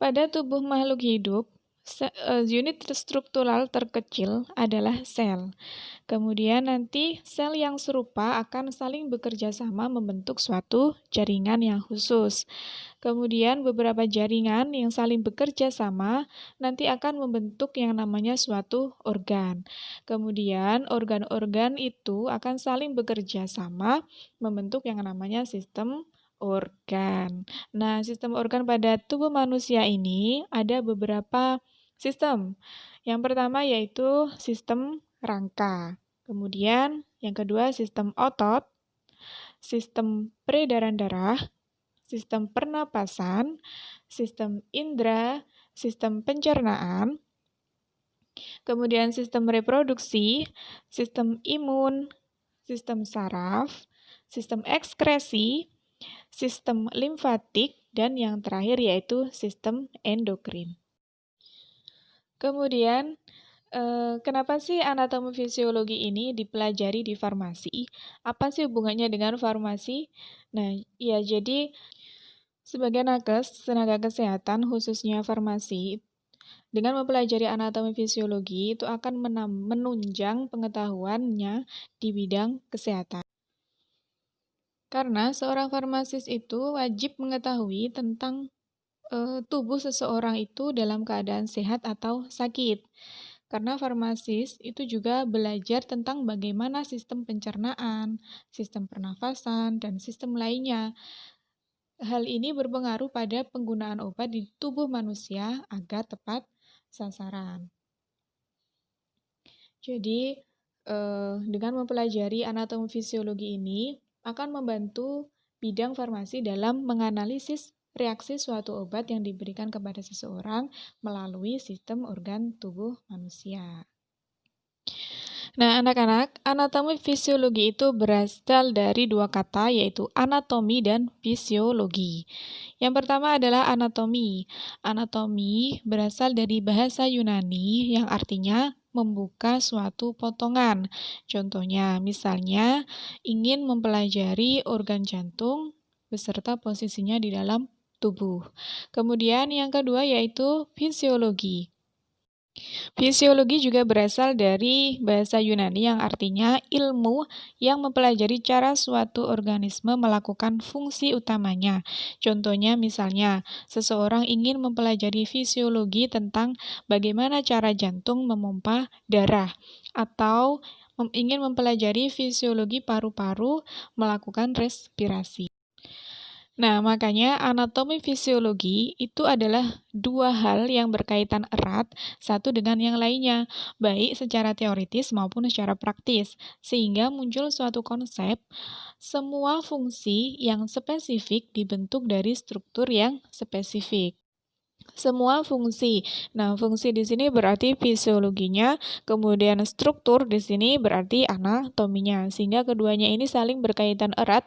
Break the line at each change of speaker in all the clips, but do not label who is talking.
Pada tubuh makhluk hidup, unit struktural terkecil adalah sel. Kemudian nanti sel yang serupa akan saling bekerja sama membentuk suatu jaringan yang khusus. Kemudian beberapa jaringan yang saling bekerja sama nanti akan membentuk yang namanya suatu organ. Kemudian organ-organ itu akan saling bekerja sama membentuk yang namanya sistem organ. Nah, sistem organ pada tubuh manusia ini ada beberapa sistem. Yang pertama yaitu sistem rangka. Kemudian yang kedua sistem otot, sistem peredaran darah, sistem pernapasan, sistem indera, sistem pencernaan, kemudian sistem reproduksi, sistem imun, sistem saraf, sistem ekskresi, sistem limfatik, dan yang terakhir yaitu sistem endokrin. Kemudian, kenapa sih anatomi fisiologi ini dipelajari di farmasi? Apa sih hubungannya dengan farmasi? Nah, ya jadi sebagai nakes, tenaga kesehatan khususnya farmasi, dengan mempelajari anatomi fisiologi itu akan menunjang pengetahuannya di bidang kesehatan. Karena seorang farmasis itu wajib mengetahui tentang tubuh seseorang itu dalam keadaan sehat atau sakit. Karena farmasis itu juga belajar tentang bagaimana sistem pencernaan, sistem pernafasan, dan sistem lainnya. Hal ini berpengaruh pada penggunaan obat di tubuh manusia agar tepat sasaran. Jadi, dengan mempelajari anatomi fisiologi ini akan membantu bidang farmasi dalam menganalisis reaksi suatu obat yang diberikan kepada seseorang melalui sistem organ tubuh manusia. Nah, anak-anak, anatomi fisiologi itu berasal dari dua kata, yaitu anatomi dan fisiologi. Yang pertama adalah anatomi. Anatomi berasal dari bahasa Yunani yang artinya membuka suatu potongan. Contohnya, misalnya ingin mempelajari organ jantung beserta posisinya di dalam tubuh. Kemudian yang kedua yaitu fisiologi. Fisiologi juga berasal dari bahasa Yunani yang artinya ilmu yang mempelajari cara suatu organisme melakukan fungsi utamanya. Contohnya misalnya, seseorang ingin mempelajari fisiologi tentang bagaimana cara jantung memompa darah, atau ingin mempelajari fisiologi paru-paru melakukan respirasi. Nah, makanya anatomi fisiologi itu adalah dua hal yang berkaitan erat satu dengan yang lainnya, baik secara teoritis maupun secara praktis, sehingga muncul suatu konsep semua fungsi yang spesifik dibentuk dari struktur yang spesifik. Semua fungsi. Nah, fungsi di sini berarti fisiologinya, kemudian struktur di sini berarti anatominya, sehingga keduanya ini saling berkaitan erat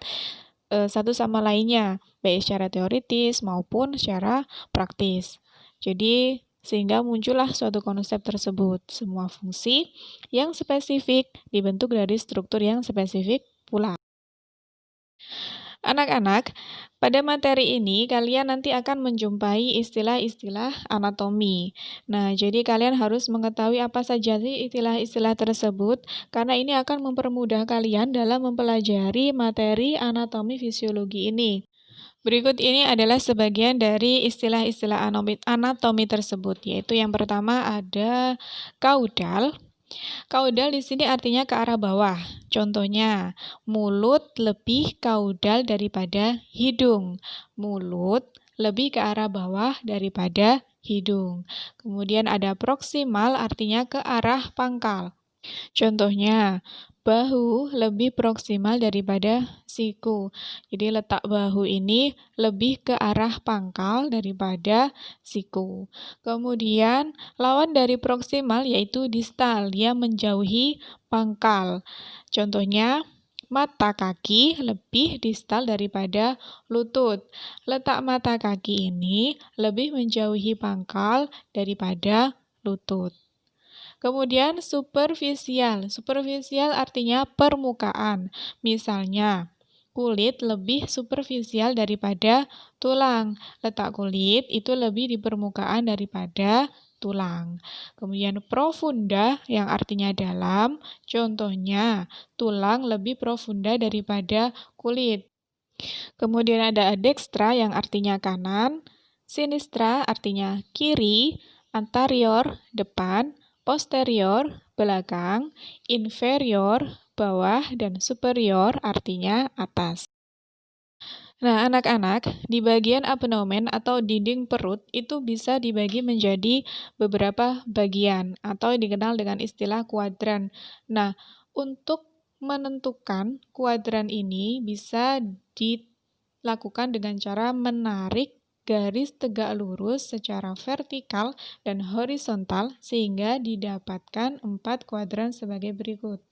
satu sama lainnya, baik secara teoritis maupun secara praktis. Jadi, sehingga muncullah suatu konsep tersebut. Semua fungsi yang spesifik dibentuk dari struktur yang spesifik pula. Anak-anak, pada materi ini kalian nanti akan menjumpai istilah-istilah anatomi. Nah, jadi kalian harus mengetahui apa saja sih istilah-istilah tersebut, karena ini akan mempermudah kalian dalam mempelajari materi anatomi fisiologi ini. Berikut ini adalah sebagian dari istilah-istilah anatomi tersebut, yaitu yang pertama ada kaudal. Kaudal di sini artinya ke arah bawah. Contohnya, mulut lebih kaudal daripada hidung. Mulut lebih ke arah bawah daripada hidung. Kemudian ada proksimal artinya ke arah pangkal. Contohnya, bahu lebih proksimal daripada siku. Jadi letak bahu ini lebih ke arah pangkal daripada siku. Kemudian lawan dari proksimal yaitu distal, dia menjauhi pangkal. Contohnya, mata kaki lebih distal daripada lutut. Letak mata kaki ini lebih menjauhi pangkal daripada lutut. Kemudian superficial. Superficial artinya permukaan. Misalnya, kulit lebih superficial daripada tulang. Letak kulit itu lebih di permukaan daripada tulang. Kemudian profunda yang artinya dalam, contohnya tulang lebih profunda daripada kulit. Kemudian ada adextra yang artinya kanan, sinistra artinya kiri, anterior depan, posterior belakang, inferior bawah, dan superior artinya atas. Nah, anak-anak, di bagian abdomen atau dinding perut itu bisa dibagi menjadi beberapa bagian atau dikenal dengan istilah kuadran. Nah, untuk menentukan kuadran ini bisa dilakukan dengan cara menarik garis tegak lurus secara vertikal dan horizontal sehingga didapatkan 4 kuadran sebagai berikut.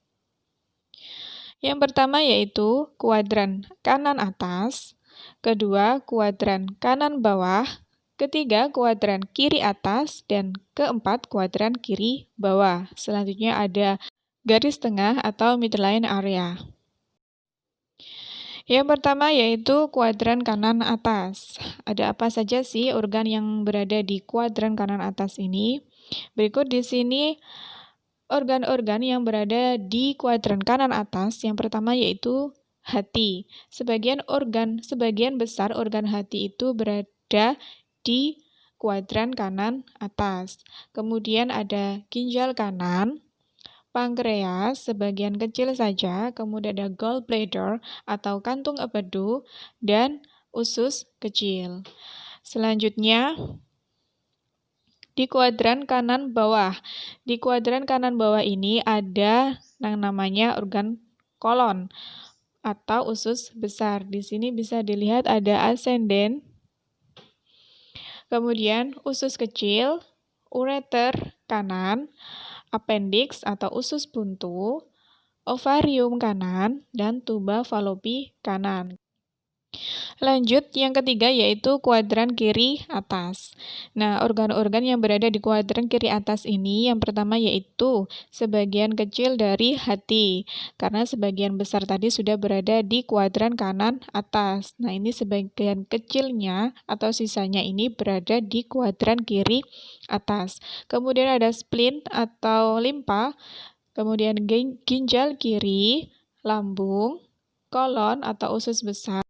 Yang pertama yaitu kuadran kanan atas, kedua kuadran kanan bawah, ketiga kuadran kiri atas, dan keempat kuadran kiri bawah. Selanjutnya ada garis tengah atau midline area. Yang pertama yaitu kuadran kanan atas. Ada apa saja sih organ yang berada di kuadran kanan atas ini? Berikut di sini organ-organ yang berada di kuadran kanan atas. Yang pertama yaitu hati. Sebagian besar organ hati itu berada di kuadran kanan atas. Kemudian ada ginjal kanan, pankreas sebagian kecil saja, kemudian ada gallbladder atau kantung empedu, dan usus kecil. Selanjutnya, di kuadran kanan bawah. Di kuadran kanan bawah ini ada yang namanya organ kolon atau usus besar. Di sini bisa dilihat ada ascendent, kemudian usus kecil, ureter kanan, appendix atau usus buntu, ovarium kanan, dan tuba fallopi kanan. Lanjut, yang ketiga yaitu kuadran kiri atas. Nah, organ-organ yang berada di kuadran kiri atas ini yang pertama yaitu sebagian kecil dari hati. Karena sebagian besar tadi sudah berada di kuadran kanan atas. Nah, ini sebagian kecilnya atau sisanya ini berada di kuadran kiri atas. Kemudian ada spleen atau limpa, kemudian ginjal kiri, lambung, kolon atau usus besar,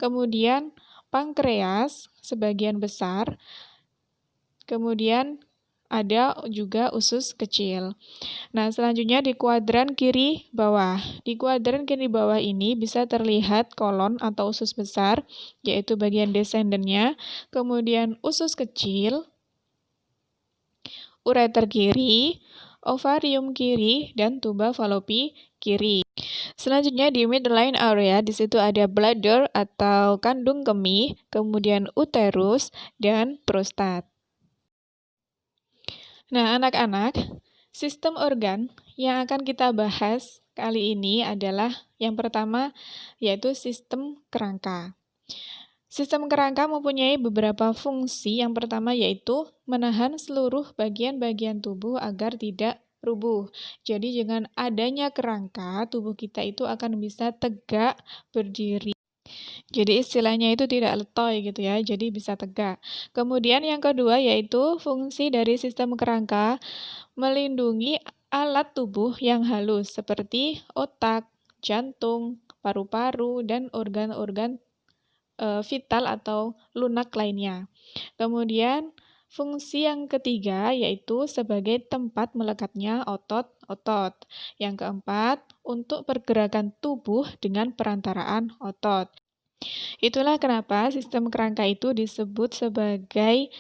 kemudian pankreas sebagian besar, kemudian ada juga usus kecil. Nah, selanjutnya di kuadran kiri bawah. Di kuadran kiri bawah ini bisa terlihat kolon atau usus besar, yaitu bagian descendennya, kemudian usus kecil, ureter kiri, ovarium kiri, dan tuba fallopi kiri. Selanjutnya di midline area, di situ ada bladder atau kandung kemih, kemudian uterus, dan prostat. Nah, anak-anak, sistem organ yang akan kita bahas kali ini adalah yang pertama, yaitu sistem kerangka. Sistem kerangka mempunyai beberapa fungsi. Yang pertama yaitu menahan seluruh bagian-bagian tubuh agar tidak rubuh. Jadi dengan adanya kerangka, tubuh kita itu akan bisa tegak berdiri. Jadi istilahnya itu tidak letoy gitu ya, jadi bisa tegak. Kemudian yang kedua yaitu fungsi dari sistem kerangka melindungi alat tubuh yang halus seperti otak, jantung, paru-paru, dan organ-organ vital atau lunak lainnya. Kemudian fungsi yang ketiga yaitu sebagai tempat melekatnya otot-otot. Yang keempat, untuk pergerakan tubuh dengan perantaraan otot. Itulah kenapa sistem kerangka itu disebut sebagai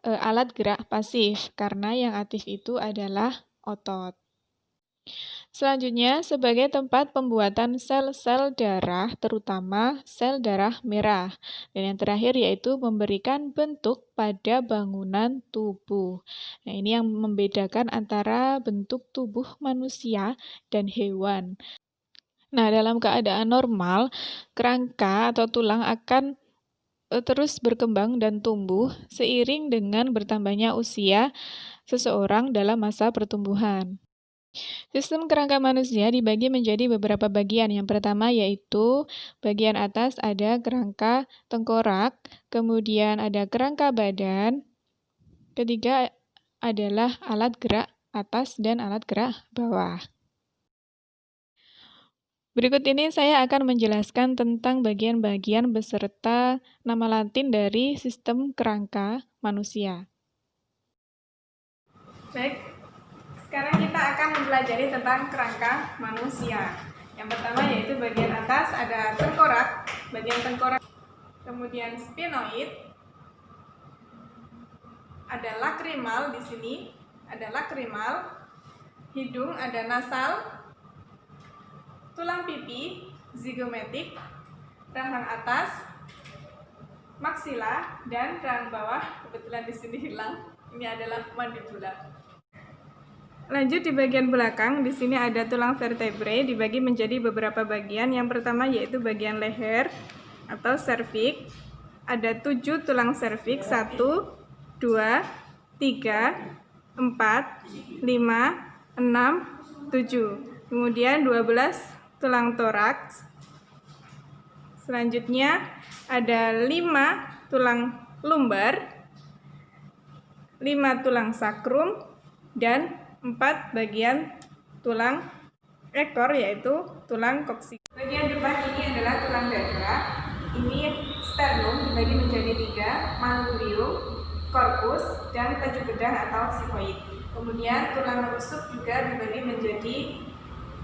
alat gerak pasif, karena yang aktif itu adalah otot. Selanjutnya, sebagai tempat pembuatan sel-sel darah, terutama sel darah merah. Dan yang terakhir yaitu memberikan bentuk pada bangunan tubuh. Nah, ini yang membedakan antara bentuk tubuh manusia dan hewan. Nah, dalam keadaan normal, kerangka atau tulang akan terus berkembang dan tumbuh seiring dengan bertambahnya usia seseorang dalam masa pertumbuhan. Sistem kerangka manusia dibagi menjadi beberapa bagian. Yang pertama yaitu bagian atas ada kerangka tengkorak, kemudian ada kerangka badan, ketiga adalah alat gerak atas dan alat gerak bawah. Berikut ini saya akan menjelaskan tentang bagian-bagian beserta nama latin dari sistem kerangka manusia. Baik, sekarang kita akan mempelajari tentang kerangka manusia. Yang pertama yaitu bagian atas ada tengkorak, bagian tengkorak, kemudian sphenoid, ada lakrimal di sini, ada lakrimal, hidung ada nasal, tulang pipi, zigomatik, rahang atas, maksila, dan rahang bawah. Kebetulan di sini hilang. Ini adalah mandibula. Lanjut di bagian belakang, di sini ada tulang vertebrae dibagi menjadi beberapa bagian. Yang pertama yaitu bagian leher atau serviks. Ada 7 tulang serviks, 1, 2, 3, 4, 5, 6, 7. Kemudian 12 tulang toraks. Selanjutnya ada 5 tulang lumbar, 5 tulang sakrum, dan 4 bagian tulang ekor yaitu tulang koksi. Bagian depan ini adalah tulang dada. Ini sternum dibagi menjadi 3, manubrium, korpus, dan tajuk gedang atau sigmoid. Kemudian tulang rusuk juga dibagi menjadi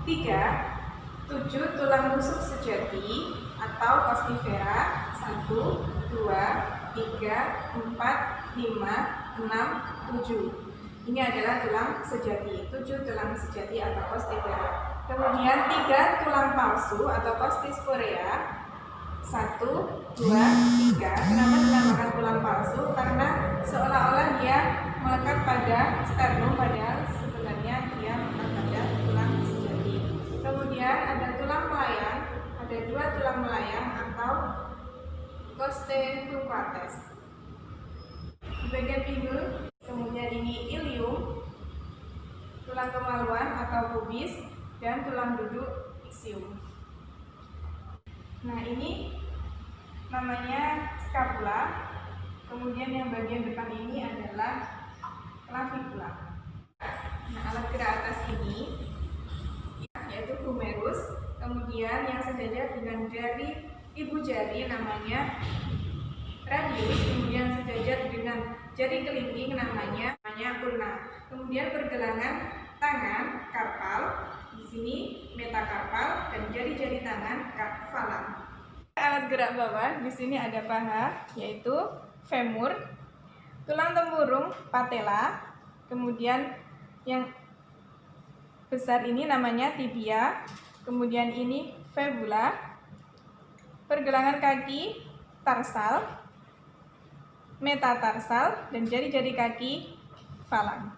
3, 7 tulang rusuk sejati atau ostivera, 1, 2, 3, 4, 5, 6, 7. Ini adalah tulang sejati, 7 tulang sejati atau ostivera. Kemudian 3 tulang palsu atau ostisporea, 1, 2, 3. Kenapa dinamakan tulang palsu? Karena seolah-olah dia melekat pada sternum, padahal sebenarnya dia melekat pada tulang sejati. Kemudian ada tulang melayang, ada 2 tulang melayang atau costae flucrates. Di bagian pinggul, kemudian ini ilium, tulang kemaluan atau pubis, dan tulang duduk ischium. Nah, ini namanya scapula. Kemudian yang bagian depan ini adalah clavicula. Nah, alat gerak atas ini yaitu humerus. Kemudian yang sejajar dengan jari ibu jari namanya radius. Kemudian sejajar dengan jari kelingking namanya ulna. Kemudian pergelangan tangan karpal. Di sini metakarpal dan jari-jari tangan falang. Alat gerak bawah di sini ada paha yaitu femur, tulang tempurung patella, kemudian yang besar ini namanya tibia, kemudian ini fibula, pergelangan kaki tarsal, metatarsal, dan jari-jari kaki falang.